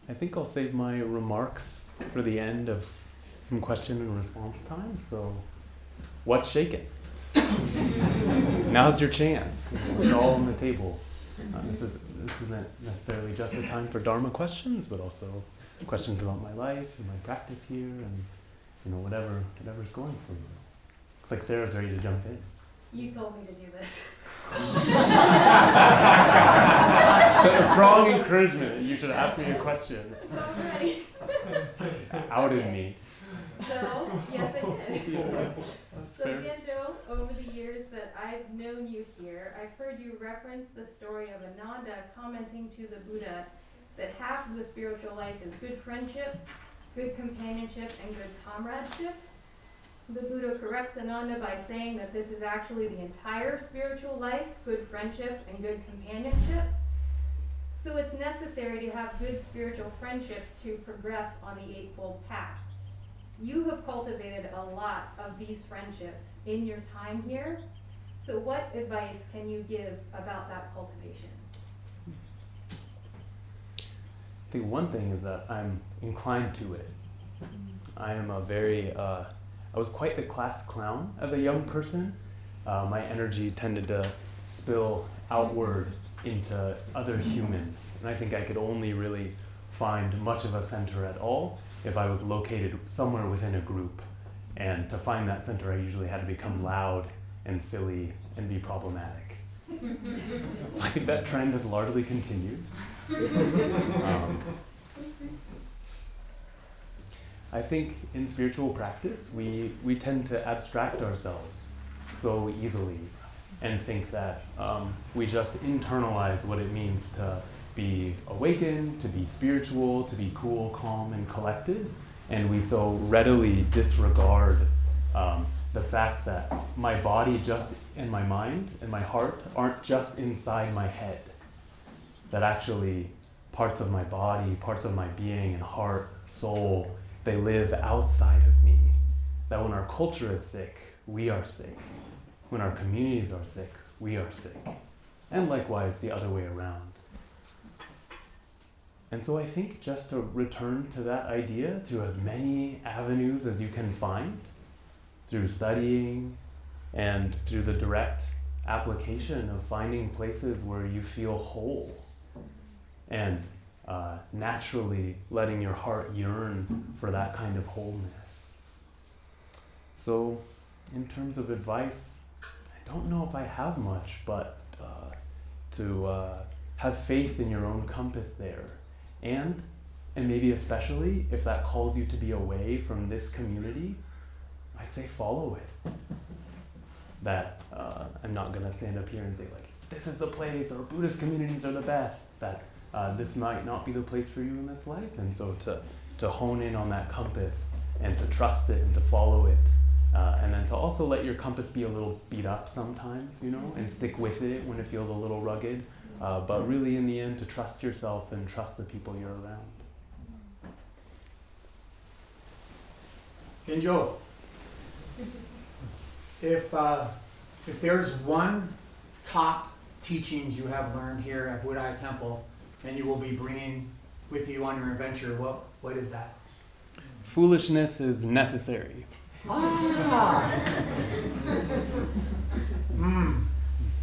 I think I'll save my remarks for the end of some question and response time. So, what's shaking? Now's your chance. It's all on the table. This isn't necessarily just a time for Dharma questions, but also questions about my life and my practice here, and whatever's going for you. Looks like Sarah's ready to jump in. You told me to do this. A strong encouragement. You should ask me a question. So I'm ready. Outed me. So, yes, I did. Yeah, So fair. Genjo, over the years that I've known you here, I've heard you reference the story of Ananda commenting to the Buddha that half of the spiritual life is good friendship, good companionship, and good comradeship. The Buddha corrects Ananda by saying that this is actually the entire spiritual life, good friendship and good companionship. So it's necessary to have good spiritual friendships to progress on the Eightfold Path. You have cultivated a lot of these friendships in your time here. So what advice can you give about that cultivation? I think one thing is that I'm inclined to it. I am I was quite the class clown as a young person. My energy tended to spill outward into other humans. And I think I could only really find much of a center at all if I was located somewhere within a group. And to find that center, I usually had to become loud and silly and be problematic. So I think that trend has largely continued. I think in spiritual practice, we tend to abstract ourselves so easily and think that we just internalize what it means to be awakened, to be spiritual, to be cool, calm, and collected. And we so readily disregard the fact that my body and my mind and my heart aren't just inside my head. That actually parts of my body, parts of my being and heart, soul, they live outside of me. That when our culture is sick, we are sick. When our communities are sick, we are sick. And likewise, the other way around. And so I think just to return to that idea through as many avenues as you can find, through studying and through the direct application of finding places where you feel whole and naturally letting your heart yearn for that kind of wholeness. So in terms of advice, I don't know if I have much, but to have faith in your own compass there. And maybe especially if that calls you to be away from this community, I'd say follow it. That I'm not going to stand up here and say like, this is the place, or Buddhist communities are the best, that this might not be the place for you in this life. And so to hone in on that compass and to trust it and to follow it. And then to also let your compass be a little beat up sometimes, and stick with it when it feels a little rugged. But really in the end, to trust yourself and trust the people you're around. Genjo, if there's one top teachings you have learned here at Buddha Temple and you will be bringing with you on your adventure, what is that? Foolishness is necessary.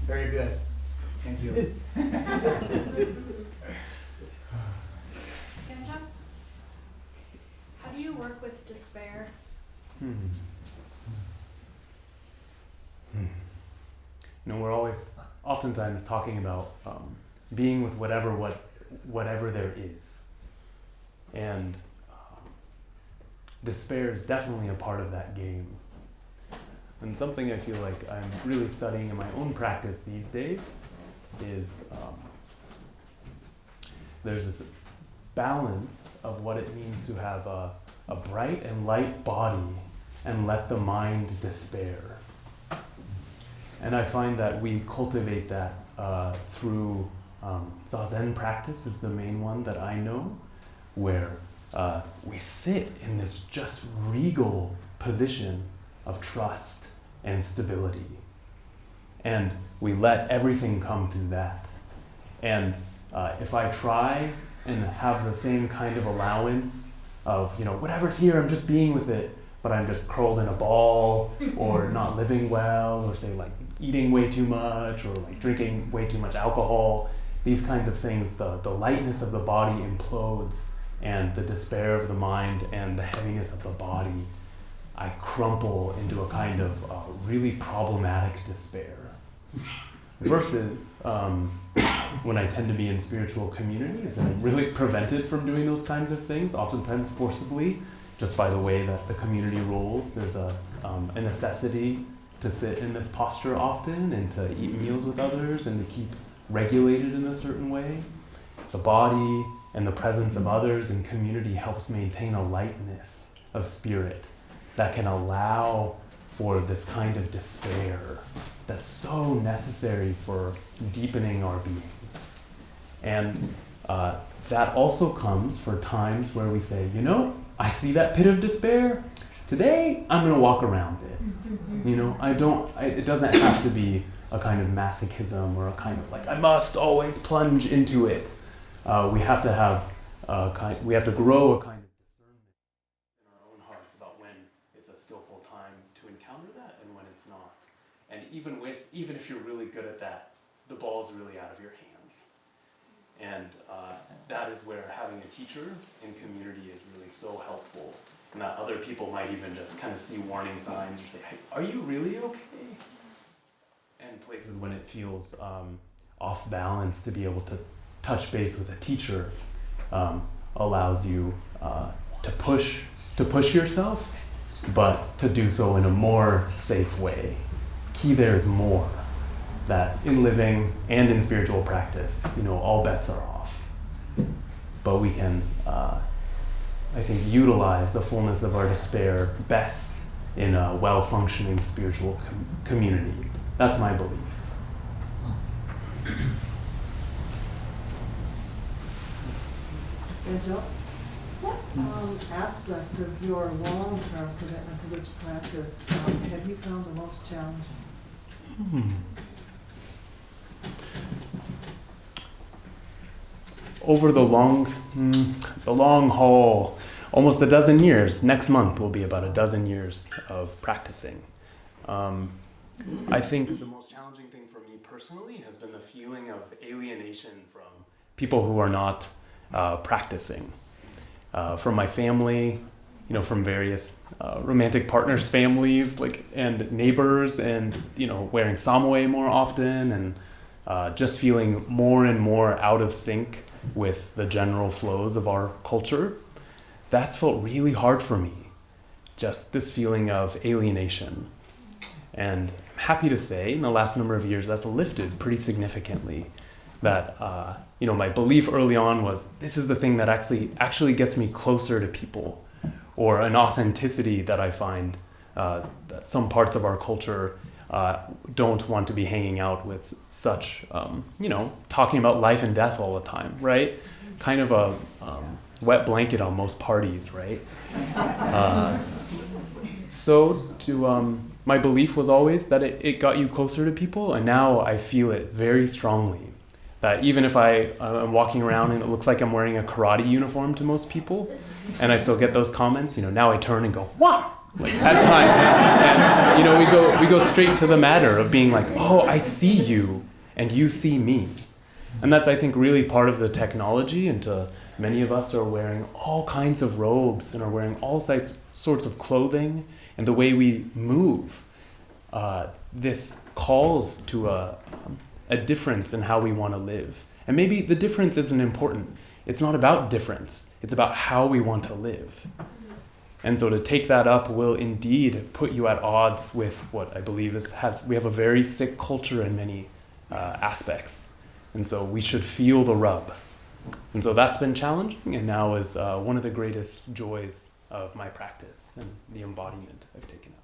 Very good. Thank you. Genjo, how do you work with despair? We're oftentimes talking about being with whatever there is. And despair is definitely a part of that game. And something I feel like I'm really studying in my own practice these days is there's this balance of what it means to have a bright and light body and let the mind despair. And I find that we cultivate that through Zazen practice is the main one that I know, where we sit in this just regal position of trust and stability. And we let everything come through that. And if I try and have the same kind of allowance of, whatever's here, I'm just being with it, but I'm just curled in a ball, or not living well, or say like eating way too much, or like drinking way too much alcohol. These kinds of things, the lightness of the body implodes, and the despair of the mind and the heaviness of the body, I crumple into a kind of really problematic despair. Versus when I tend to be in spiritual communities, and I'm really prevented from doing those kinds of things, oftentimes forcibly, just by the way that the community rolls. There's a necessity to sit in this posture often, and to eat meals with others, and to keep regulated in a certain way. The body and the presence of others in community helps maintain a lightness of spirit that can allow for this kind of despair that's so necessary for deepening our being. And that also comes for times where we say, I see that pit of despair. Today, I'm going to walk around it. It doesn't have to be a kind of masochism, or a kind of like, I must always plunge into it. We have to have we have to grow a kind of discernment in our own hearts about when it's a skillful time to encounter that and when it's not. And even if you're really good at that, the ball's really out of your hands. And that is where having a teacher in community is really so helpful. And that other people might even just kind of see warning signs or say, hey, are you really okay? And places when it feels off balance, to be able to touch base with a teacher allows you to push yourself, but to do so in a more safe way. Key there is more. That in living and in spiritual practice, all bets are off. But we can, I think, utilize the fullness of our despair best in a well-functioning spiritual community. That's my belief. Genjo, what aspect of your long-term commitment to this practice have you found the most challenging? Over the long haul, almost a dozen years. Next month will be about a dozen years of practicing. I think the most challenging thing for me personally has been the feeling of alienation from people who are not practicing. From my family, from various romantic partners' families, and neighbors, and wearing samoe more often, and just feeling more and more out of sync with the general flows of our culture. That's felt really hard for me. Just this feeling of alienation. And I'm happy to say, in the last number of years, that's lifted pretty significantly. That my belief early on was, this is the thing that actually gets me closer to people, or an authenticity that I find that some parts of our culture don't want to be hanging out with such, talking about life and death all the time, right? Kind of a wet blanket on most parties, right? My belief was always that it got you closer to people, and now I feel it very strongly. That even if I'm walking around and it looks like I'm wearing a karate uniform to most people, and I still get those comments, now I turn and go, wow! At times. And we go straight to the matter of being like, oh, I see you, and you see me. And that's, I think, really part of the technology, and many of us are wearing all kinds of robes and are wearing all sorts of clothing, and the way we move. This calls to a difference in how we want to live. And maybe the difference isn't important. It's not about difference. It's about how we want to live. And so to take that up will indeed put you at odds with what I believe we have a very sick culture in many aspects. And so we should feel the rub. And so that's been challenging, and now is one of the greatest joys of my practice and the embodiment I've taken up.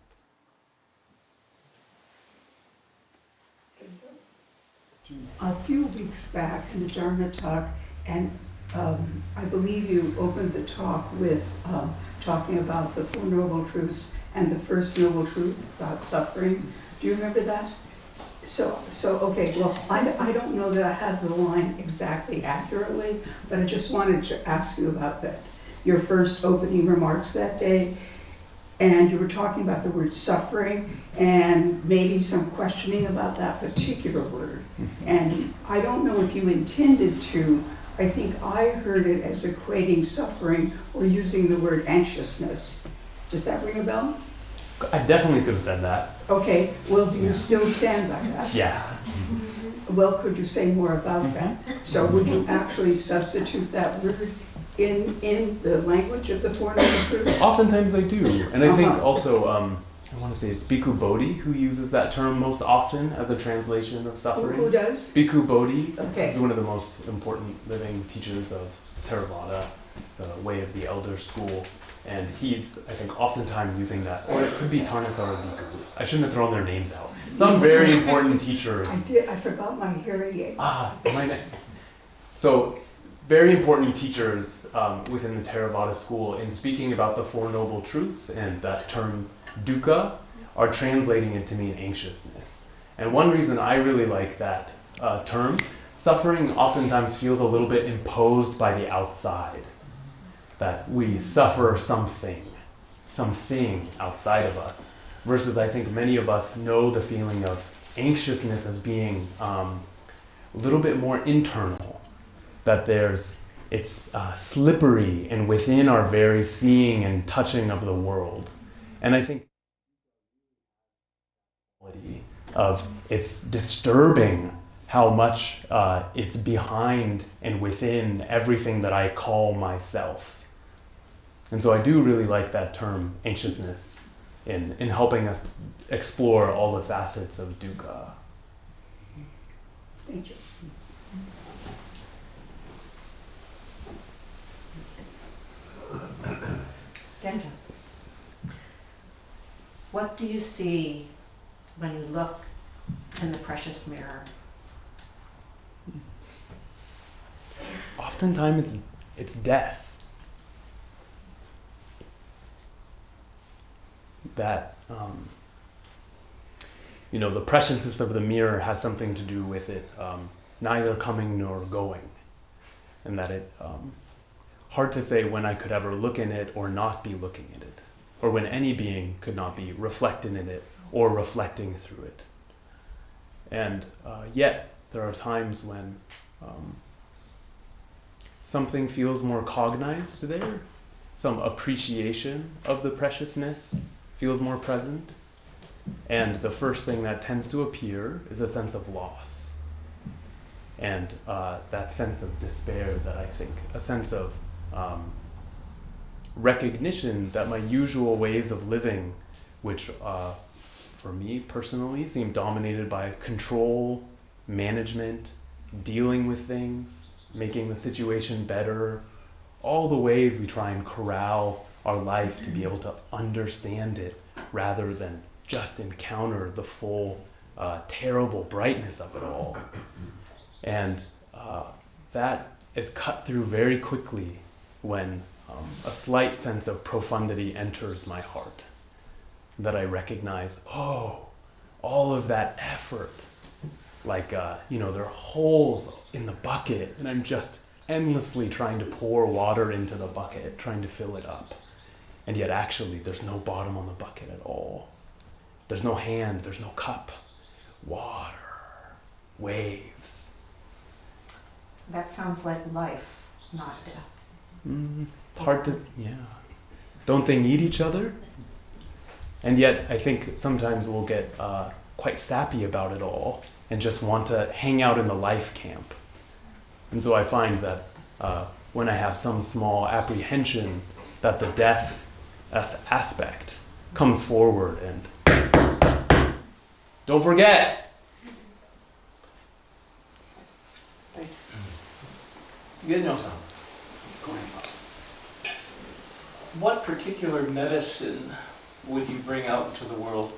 A few weeks back in the Dharma talk, and I believe you opened the talk with talking about the Four Noble Truths and the first noble truth about suffering. Do you remember that? Okay, well, I don't know that I have the line exactly accurately, but I just wanted to ask you about that, your first opening remarks that day. And you were talking about the word suffering and maybe some questioning about that particular word. And I don't know if you intended to, I think I heard it as equating suffering or using the word anxiousness. Does that ring a bell? I definitely could have said that. Okay, well, do you Yeah. still stand by that? Yeah. Well, could you say more about that? So would you actually substitute that word in the language of the Four Noble Truths? Oftentimes I do. And I think Uh-huh. also, I want to say it's Bhikkhu Bodhi who uses that term most often as a translation of suffering. Who does? Bhikkhu Bodhi Okay. is one of the most important living teachers of Theravada, the way of the elder school. And he's, I think, oftentimes using that. Or it could be Tarnasara Bhikkhu. I shouldn't have thrown their names out. Some very important teachers. I forgot my hearing aid. So, very important teachers within the Theravada school in speaking about the Four Noble Truths and that term dukkha are translating it to mean anxiousness. And one reason I really like that term, suffering oftentimes feels a little bit imposed by the outside. That we suffer something outside of us. Versus I think many of us know the feeling of anxiousness as being a little bit more internal. That it's slippery and within our very seeing and touching of the world. And I think it's disturbing how much it's behind and within everything that I call myself. And so I do really like that term, anxiousness, in helping us explore all the facets of dukkha. Thank you. Genjo, what do you see when you look in the precious mirror? Oftentimes it's death. That, the preciousness of the mirror has something to do with it neither coming nor going. And that it, hard to say when I could ever look in it or not be looking at it, or when any being could not be reflected in it or reflecting through it. And yet, there are times when something feels more cognized there, some appreciation of the preciousness feels more present, and the first thing that tends to appear is a sense of loss. And that sense of despair that I think, a sense of recognition that my usual ways of living, which for me personally seem dominated by control, management, dealing with things, making the situation better, all the ways we try and corral our life to be able to understand it rather than just encounter the full terrible brightness of it all. And that is cut through very quickly when a slight sense of profundity enters my heart. That I recognize, all of that effort, like, there are holes in the bucket and I'm just endlessly trying to pour water into the bucket, trying to fill it up. And yet actually there's no bottom on the bucket at all. There's no hand, there's no cup. Water, waves. That sounds like life, not death. It's hard to, Don't they need each other? And yet I think sometimes we'll get quite sappy about it all and just want to hang out in the life camp. And so I find that when I have some small apprehension that the death aspect comes forward and don't forget. Genjo-san, what particular medicine would you bring out into the world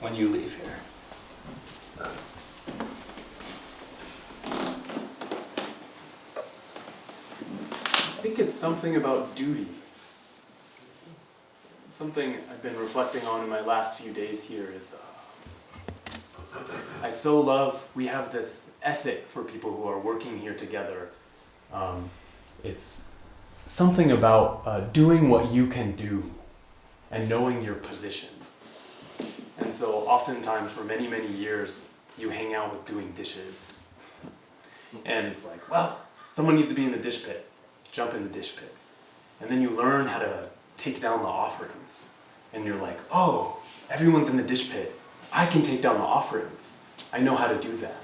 when you leave here? I think it's something about duty. Something I've been reflecting on in my last few days here is I so love, we have this ethic for people who are working here together. It's something about doing what you can do and knowing your position. And so oftentimes for many, many years, you hang out with doing dishes. And it's like, well, someone needs to be in the dish pit. Jump in the dish pit. And then you learn how to take down the offerings. And you're like, oh, everyone's in the dish pit. I can take down the offerings. I know how to do that.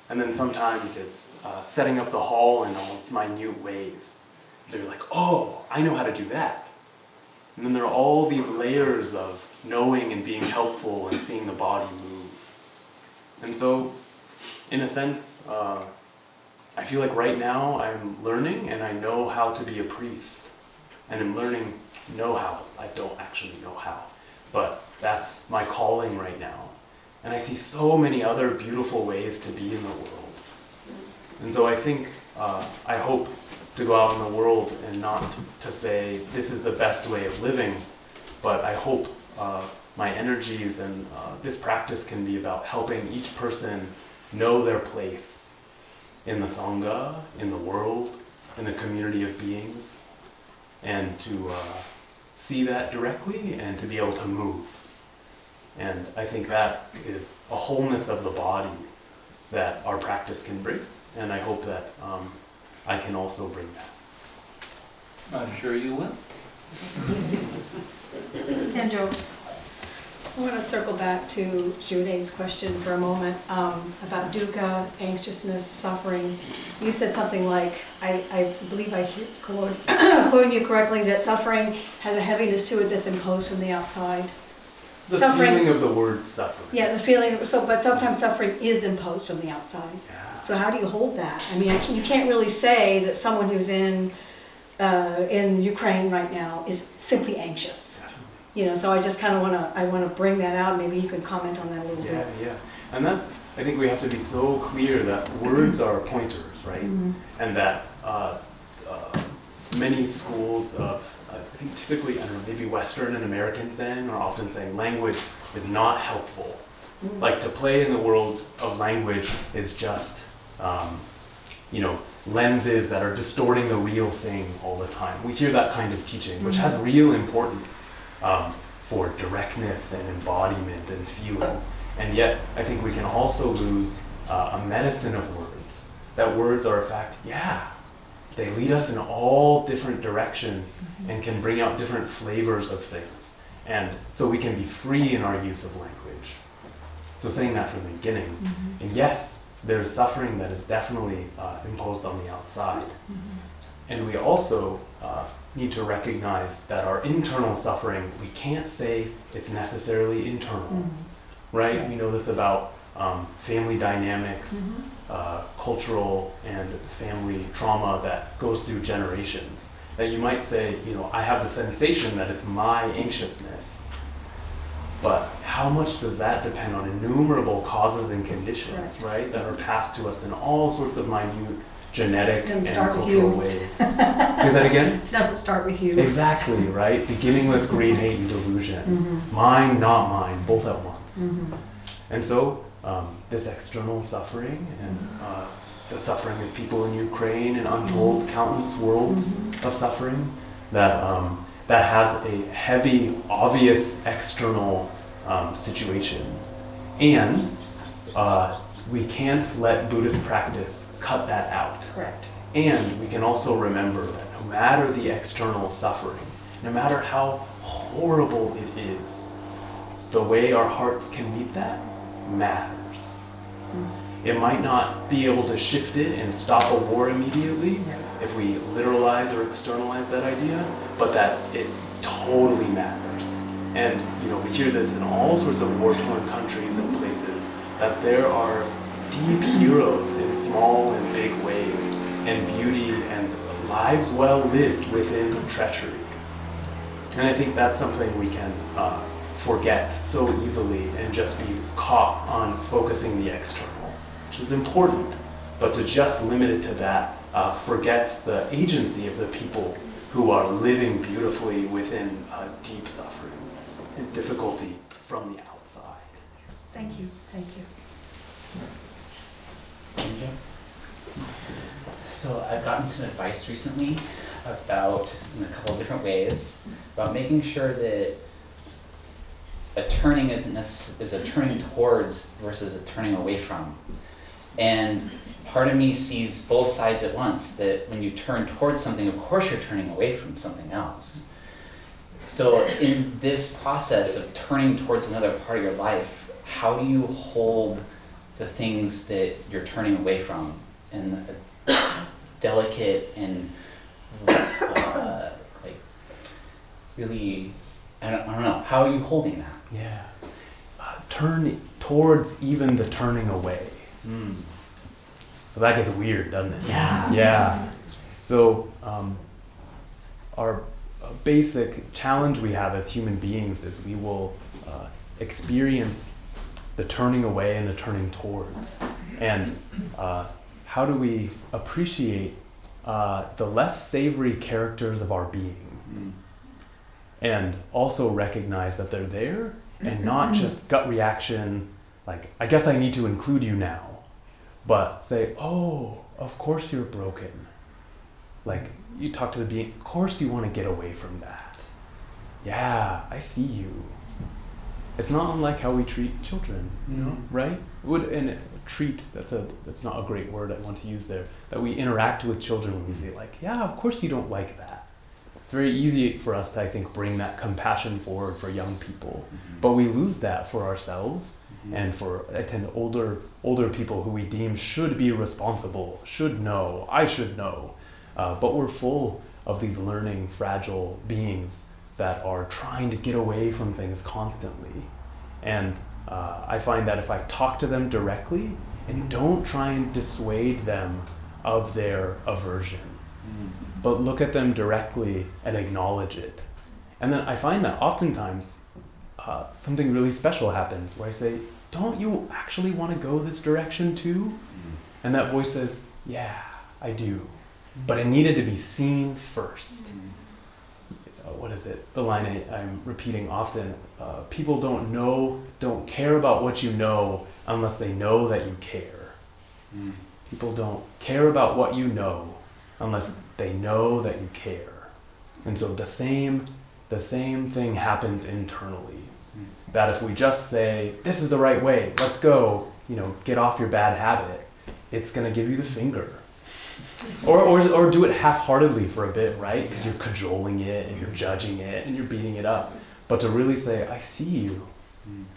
And then sometimes it's setting up the hall in all its minute ways. So you're like, oh, I know how to do that. And then there are all these layers of knowing and being helpful and seeing the body move. And so, in a sense, I feel like right now I'm learning and I know how to be a priest. And I'm learning know-how. I don't actually know how. But that's my calling right now. And I see so many other beautiful ways to be in the world. And so I think, I hope to go out in the world and not to say this is the best way of living, but I hope my energies and this practice can be about helping each person know their place in the Sangha, in the world, in the community of beings, and to see that directly and to be able to move. And I think that is a wholeness of the body that our practice can bring, and I hope that I can also bring that. I'm sure you will. Genjo, I want to circle back to Jude's question for a moment about dukkha, anxiousness, suffering. You said something like, I believe I quoted you correctly, that suffering has a heaviness to it that's imposed from the outside. The Suffering- feeling of the word suffering. Yeah, the feeling, but sometimes suffering is imposed from the outside. Yeah. So how do you hold that? I mean, you can't really say that someone who's in Ukraine right now is simply anxious. Definitely. You know, so I just kind of want to bring that out. Maybe you can comment on that a little Yeah, bit. yeah. And that's, I think we have to be so clear that words are pointers, right? Mhm. And that many schools of, I think typically, I don't know, maybe Western and American Zen are often saying language is not helpful. Like to play in the world of language is just, lenses that are distorting the real thing all the time. We hear that kind of teaching, which has real importance for directness and embodiment and feeling. And yet, I think we can also lose a medicine of words. That words are, in fact, they lead us in all different directions and can bring out different flavors of things. And so we can be free in our use of language. So saying that from the beginning, and yes, there's suffering that is definitely imposed on the outside. And we also need to recognize that our internal suffering, we can't say it's necessarily internal, right? We know this about family dynamics, cultural and family trauma that goes through generations. That you might say, I have the sensation that it's my anxiousness, but how much does that depend on innumerable causes and conditions, right? That are passed to us in all sorts of minute genetic and cultural ways. Say that again? It doesn't start with you. Exactly, right? Beginningless greed, hate, and delusion. Mine, not mine, both at once. And so, this external suffering and the suffering of people in Ukraine and untold countless worlds of suffering, that has a heavy, obvious external situation. And we can't let Buddhist practice cut that out. Correct. And we can also remember that no matter the external suffering, no matter how horrible it is, the way our hearts can meet that matters. It might not be able to shift it and stop a war immediately if we literalize or externalize that idea, but that it totally matters. And we hear this in all sorts of war-torn countries and places, that there are deep heroes in small and big ways, and beauty and lives well lived within treachery. And I think that's something we can forget so easily and just be caught on focusing the external, which is important, but to just limit it to that forgets the agency of the people who are living beautifully within deep suffering and difficulty from the outside. Thank you. Genjo. So I've gotten some advice recently about, in a couple of different ways, about making sure that a turning is a turning towards versus a turning away from. And part of me sees both sides at once, that when you turn towards something, of course you're turning away from something else. So in this process of turning towards another part of your life, how do you hold the things that you're turning away from in a delicate and like really, I don't know, how are you holding that? Yeah. Turn towards even the turning away. So that gets weird, doesn't it? Yeah. Yeah. So our basic challenge we have as human beings is we will experience the turning away and the turning towards. And how do we appreciate the less savory characters of our being? And also recognize that they're there and not just gut reaction, like, I guess I need to include you now, but say, oh, of course you're broken. Like, you talk to the being, of course you want to get away from that. Yeah, I see you. It's not unlike how we treat children, you know, right? That's not a great word I want to use there, that we interact with children when we say, like, yeah, of course you don't like that. It's very easy for us to, I think, bring that compassion forward for young people, but we lose that for ourselves and for, I tend, older people who we deem should be responsible, should know, I should know, but we're full of these learning, fragile beings that are trying to get away from things constantly. And I find that if I talk to them directly and don't try and dissuade them of their aversion, but look at them directly and acknowledge it. And then I find that oftentimes something really special happens where I say, don't you actually want to go this direction too? And that voice says, yeah, I do. But it needed to be seen first. What is it? The line I'm repeating often, people don't care about what you know unless they know that you care. People don't care about what you know unless they know that you care. And so the same thing happens internally. That if we just say, this is the right way, let's go, get off your bad habit, it's gonna give you the finger. Or do it half-heartedly for a bit, right? Because you're cajoling it and you're judging it and you're beating it up. But to really say, I see you,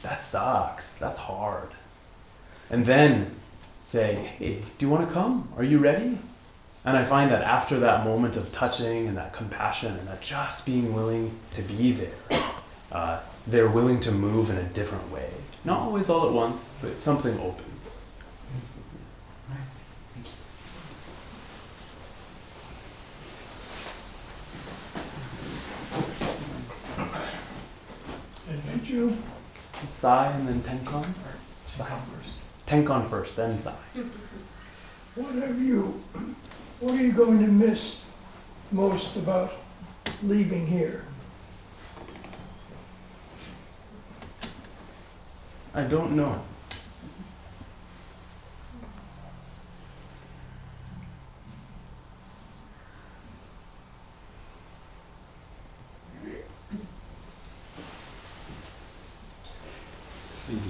that sucks, that's hard. And then say, hey, do you want to come? Are you ready? And I find that after that moment of touching and that compassion and that just being willing to be there, they're willing to move in a different way. Not always all at once, but something opens. You? Sai and then Tenkon? Sai first. Tenkon first, then Sai. What are you going to miss most about leaving here? I don't know.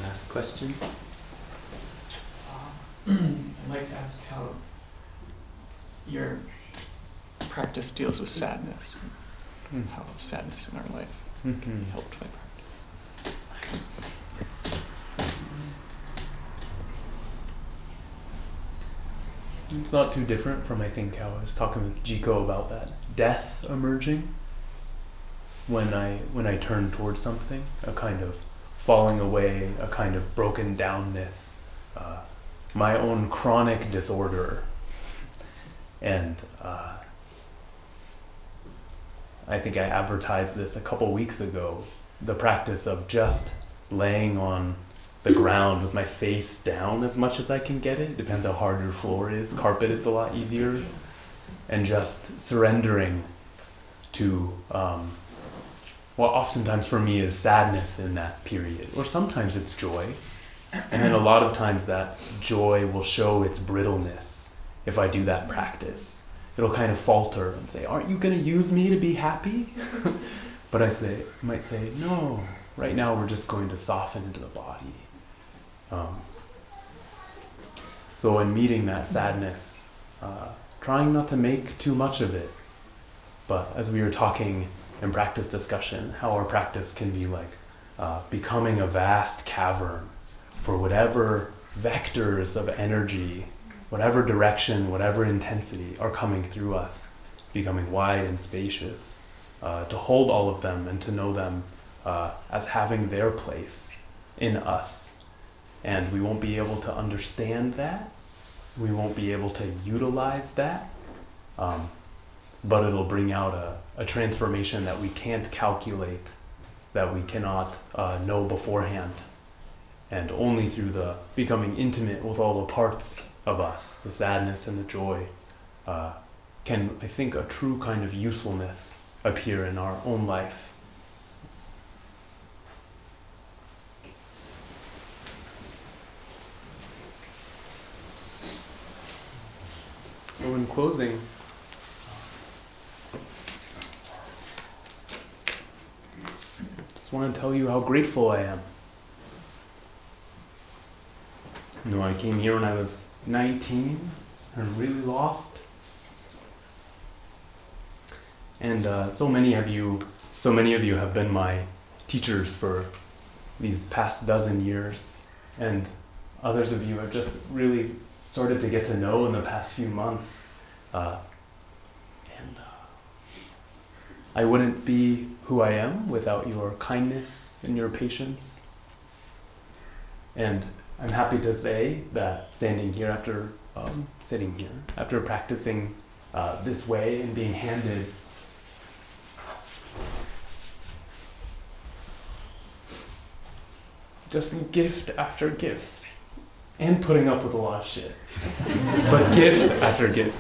Last question. I'd like to ask how your practice deals with sadness, and how sadness in our life helped by practice. It's not too different from, I think, how I was talking with Jiko about that death emerging when I turn towards something, a kind of falling away, a kind of broken downness, my own chronic disorder. And I think I advertised this a couple weeks ago, the practice of just laying on the ground with my face down as much as I can get it. Depends how hard your floor is. Carpet, it's a lot easier. And just surrendering to what oftentimes for me is sadness in that period. Or sometimes it's joy. And then a lot of times that joy will show its brittleness if I do that practice. It'll kind of falter and say, aren't you going to use me to be happy? But I might say, no, right now we're just going to soften into the body. So in meeting that sadness, trying not to make too much of it, but as we were talking in practice discussion, how our practice can be like becoming a vast cavern for whatever vectors of energy, whatever direction, whatever intensity are coming through us, becoming wide and spacious, to hold all of them and to know them as having their place in us. And we won't be able to understand that. We won't be able to utilize that. But it'll bring out a transformation that we can't calculate, that we cannot know beforehand. And only through the becoming intimate with all the parts of us, the sadness and the joy, can, I think, a true kind of usefulness appear in our own life. So in closing, just want to tell you how grateful I am. You know, I came here when I was 19 and really lost. And so many of you have been my teachers for these past dozen years, and others of you have just really started to get to know in the past few months. I wouldn't be who I am without your kindness and your patience. And I'm happy to say that sitting here after practicing this way and being handed just gift after gift, and putting up with a lot of shit, but gift after gift.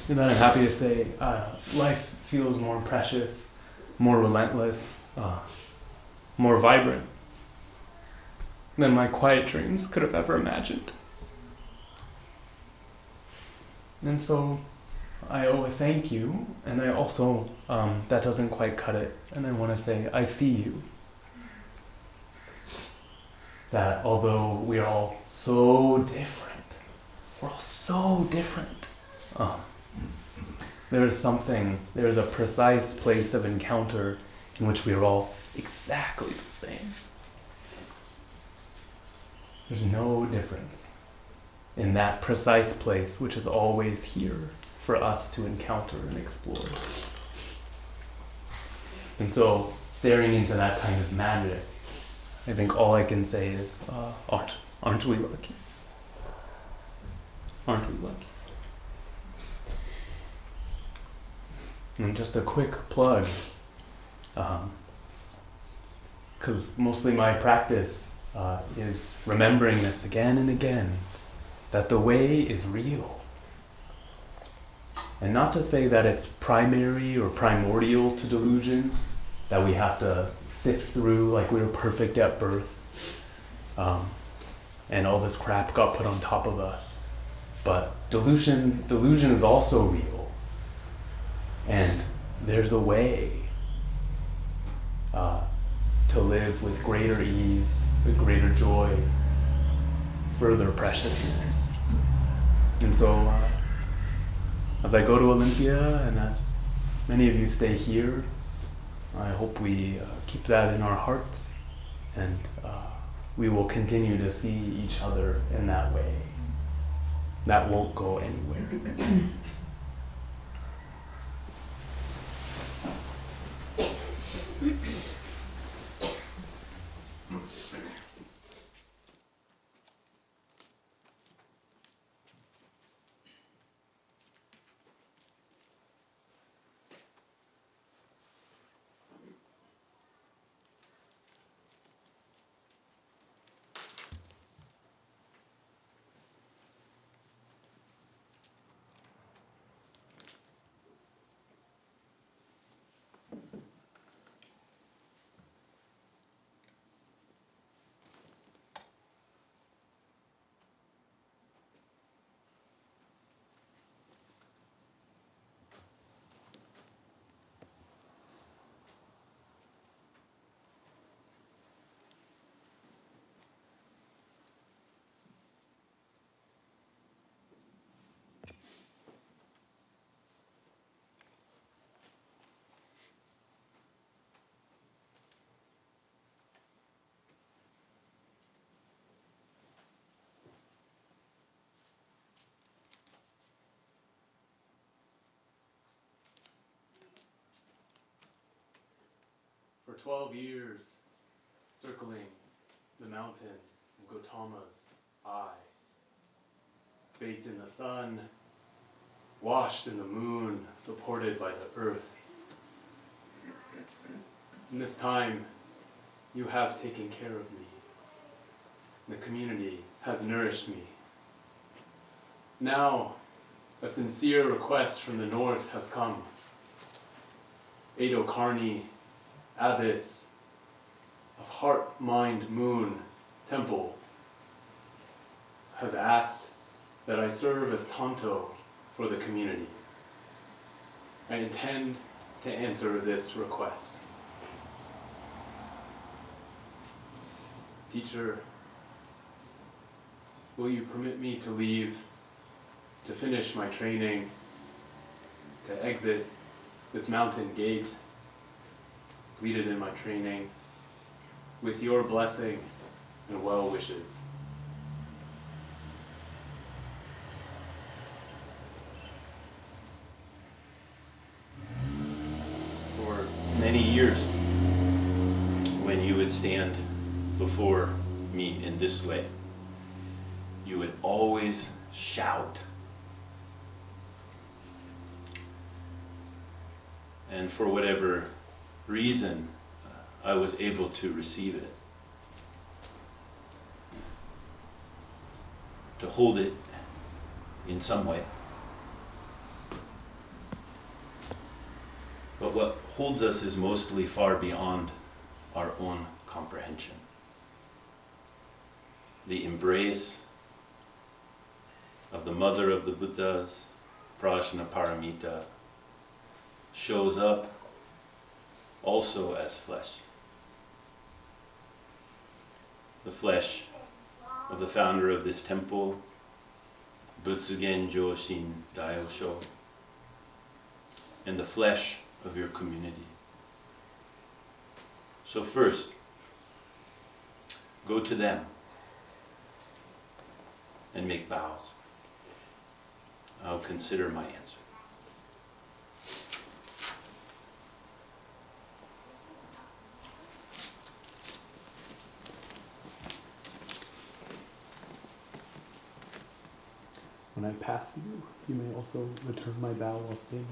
And then I'm happy to say life feels more precious, more relentless, more vibrant than my quiet dreams could have ever imagined. And so I owe a thank you, and I also, that doesn't quite cut it, and I want to say I see you. That although we are all so different, there is a precise place of encounter in which we are all exactly the same. There's no difference in that precise place which is always here for us to encounter and explore. And so, staring into that kind of magic, I think all I can say is, aren't we lucky? Aren't we lucky? And just a quick plug, because mostly my practice is remembering this again and again, that the way is real. And not to say that it's primary or primordial to delusion, that we have to sift through like we were perfect at birth, and all this crap got put on top of us. But delusion is also real, and there's a way to live with greater ease, with greater joy, further preciousness. And so, as I go to Olympia, and as many of you stay here, I hope we keep that in our hearts, and we will continue to see each other in that way. That won't go anywhere. For 12 years, circling the mountain of Gautama's eye, baked in the sun, washed in the moon, supported by the earth. In this time, you have taken care of me. The community has nourished me. Now, a sincere request from the north has come. Edo Karni, abbess of Heart, Mind, Moon Temple, has asked that I serve as Tanto for the community. I intend to answer this request. Teacher, will you permit me to leave, to finish my training, to exit this mountain gate, completed in my training, with your blessing and well wishes? For many years, when you would stand before me in this way, you would always shout. And for whatever reason, I was able to receive it, to hold it in some way. But what holds us is mostly far beyond our own comprehension. The embrace of the mother of the Buddhas, Prajna Paramita, shows up also as flesh. The flesh of the founder of this temple, Butsu Genjo Shin Daiyosho, and the flesh of your community. So first, go to them and make bows. I'll consider my answer. When I pass you, you may also return my bow while standing.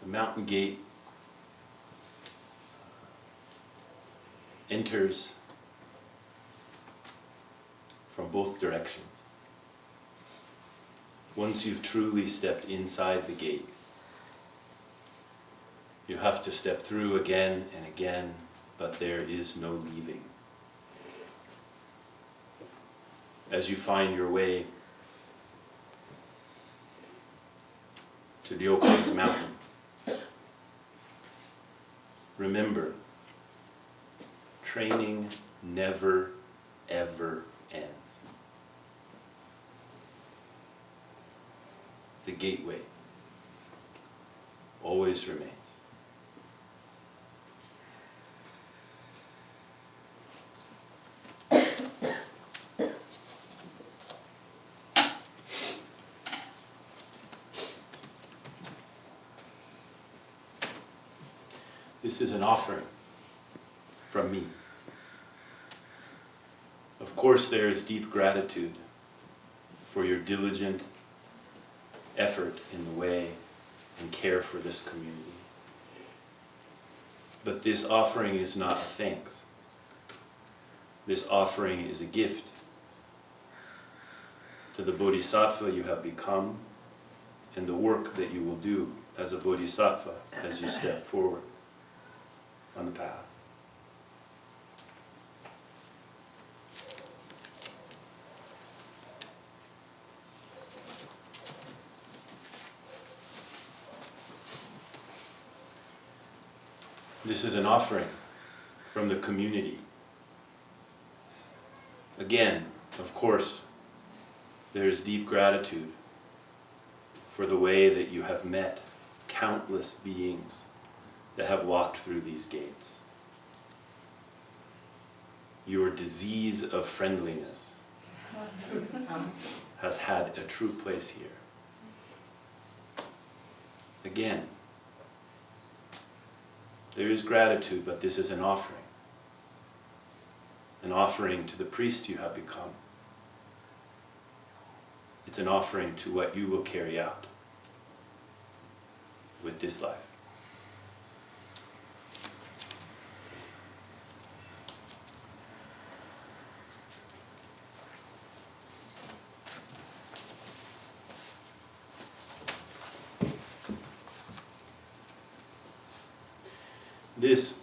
The mountain gate enters from both directions. Once you've truly stepped inside the gate, you have to step through again and again, but there is no leaving. As you find your way to Ryokan's mountain, remember, training never, ever ends. The gateway always remains. This is an offering from me. Of course, there is deep gratitude for your diligent effort in the way and care for this community. But this offering is not a thanks. This offering is a gift to the bodhisattva you have become and the work that you will do as a bodhisattva as you step forward on the path. This is an offering from the community. Again, of course, there is deep gratitude for the way that you have met countless beings that have walked through these gates. Your disease of friendliness has had a true place here. Again, there is gratitude, but this is an offering to the priest you have become. It's an offering to what you will carry out with this life. This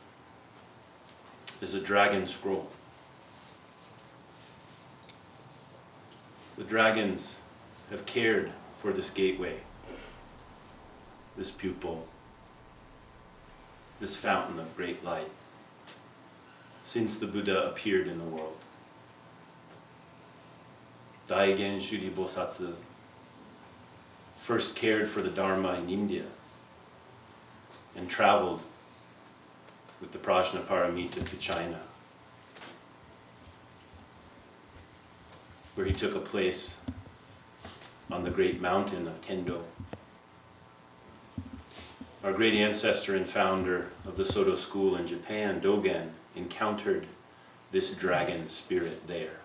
is a dragon scroll. The dragons have cared for this gateway, this pupil, this fountain of great light, since the Buddha appeared in the world. Daigen Shuri Bosatsu first cared for the Dharma in India and traveled with the Prajna Paramita to China, where he took a place on the great mountain of Tendo. Our great ancestor and founder of the Soto school in Japan, Dogen, encountered this dragon spirit there.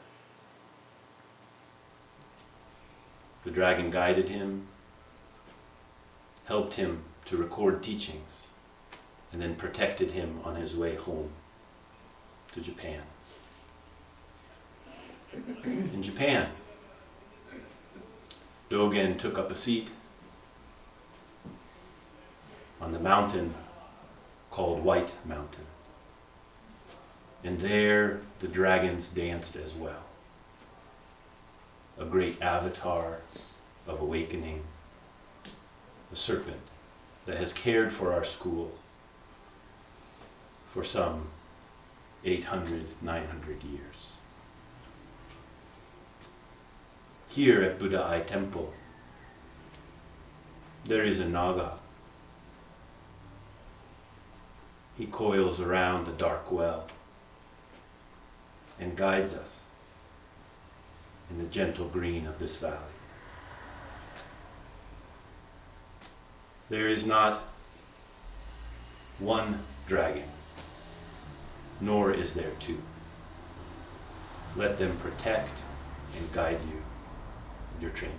The dragon guided him, helped him to record teachings, and then protected him on his way home to Japan. In Japan, Dogen took up a seat on the mountain called White Mountain. And there the dragons danced as well. A great avatar of awakening, a serpent that has cared for our school for some 800, 900 years. Here at Buddha Eye Temple, there is a Naga. He coils around the dark well and guides us in the gentle green of this valley. There is not one dragon, nor is there two. Let them protect and guide you in your training.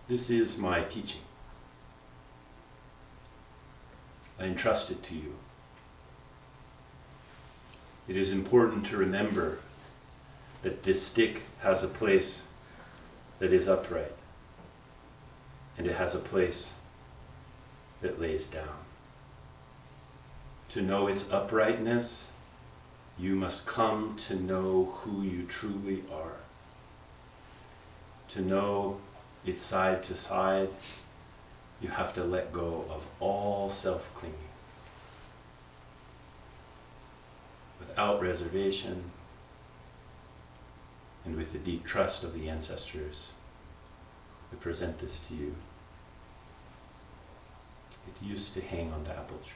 This is my teaching. I entrust it to you. It is important to remember that this stick has a place that is upright, and it has a place that lays down. To know its uprightness, you must come to know who you truly are. To know it side to side, you have to let go of all self-clinging. Without reservation, and with the deep trust of the ancestors, I present this to you. It used to hang on the apple tree.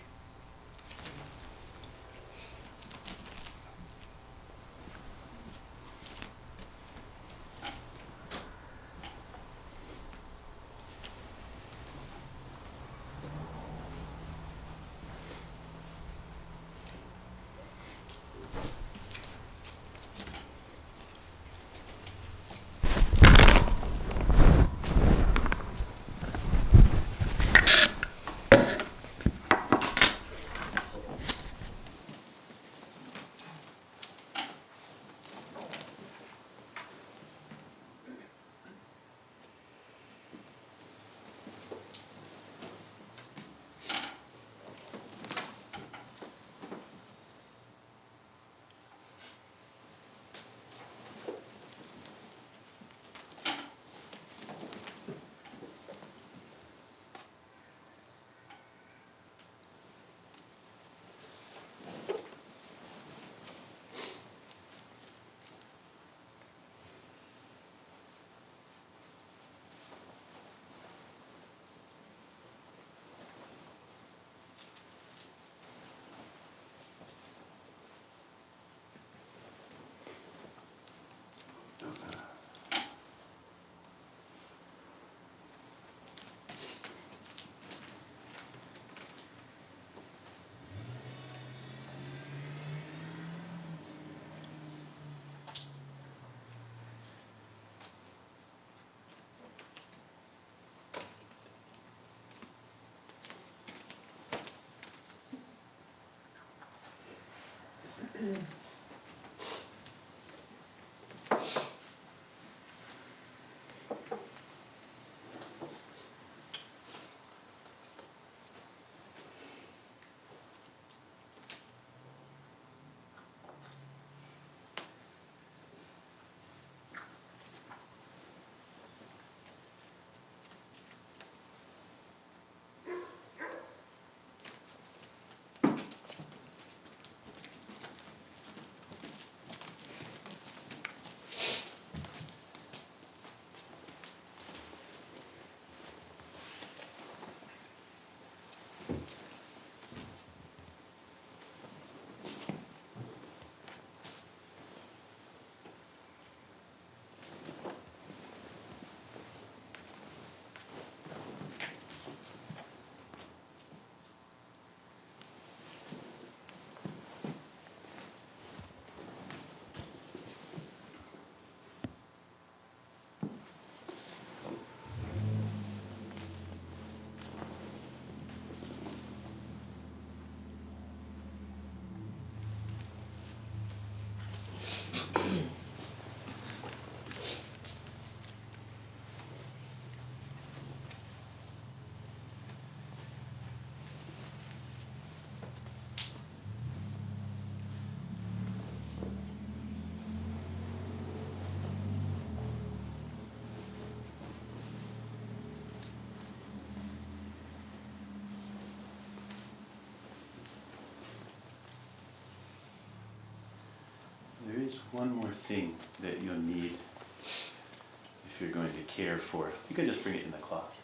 There is one more thing that you'll need if you're going to care for it. You can just bring it in the cloth.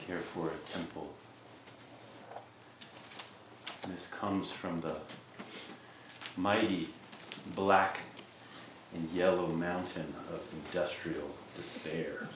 Care for a temple. And this comes from the mighty black and yellow mountain of industrial despair.